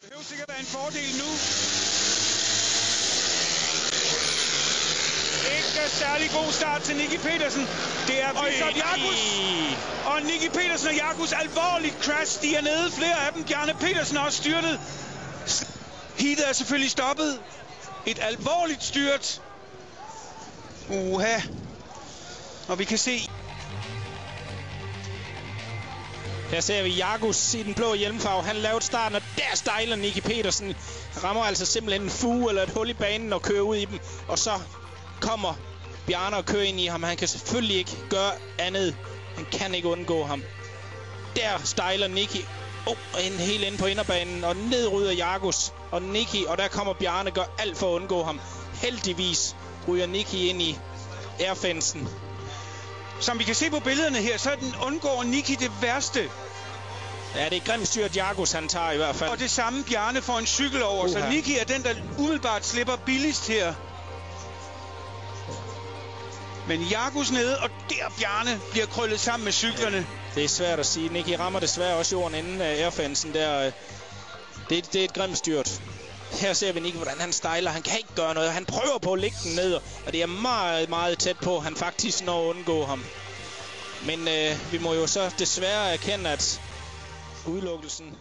Det behøver sikkert være en fordel nu. Ikke særlig god start til Nicki Pedersen. Det er Bishop Jagus. Og Nicki Pedersen og Jagus alvorligt crash. De er nede, flere af dem. Bjarne Pedersen er også styrtet. Heatet er selvfølgelig stoppet. Et alvorligt styrt. Og vi kan se... Her ser vi Jagus i den blå hjelmfarve. Han lavede starten, og der stejler Nicki Pedersen. Rammer altså simpelthen en fuge eller et hul i banen og kører ud i dem. Og så kommer Bjarne og kører ind i ham. Han kan selvfølgelig ikke gøre andet. Han kan ikke undgå ham. Der stejler Nicki. Helt inde på inderbanen. Og ned ryger Jagus og Nicki. Og der kommer Bjarne, gør alt for at undgå ham. Heldigvis ryger Nicki ind i airfencen. Som vi kan se på billederne her, så undgår Nicki det værste. Ja, det er grimt styrt Jagus, han tager i hvert fald. Og det samme Bjarne får en cykel over, så Nicki er den, der umiddelbart slipper billigst her. Men Jagus nede, og der Bjarne bliver krøllet sammen med cyklerne. Ja, det er svært at sige. Nicki rammer desværre også jorden inden airfencen der. Det er et grimt styrt. Her ser vi Nicki, hvordan han stejler. Han kan ikke gøre noget. Han prøver på at lægge den ned, og det er meget, meget tæt på. Han faktisk når at undgå ham. Men vi må jo så desværre erkende, at udelukkelsen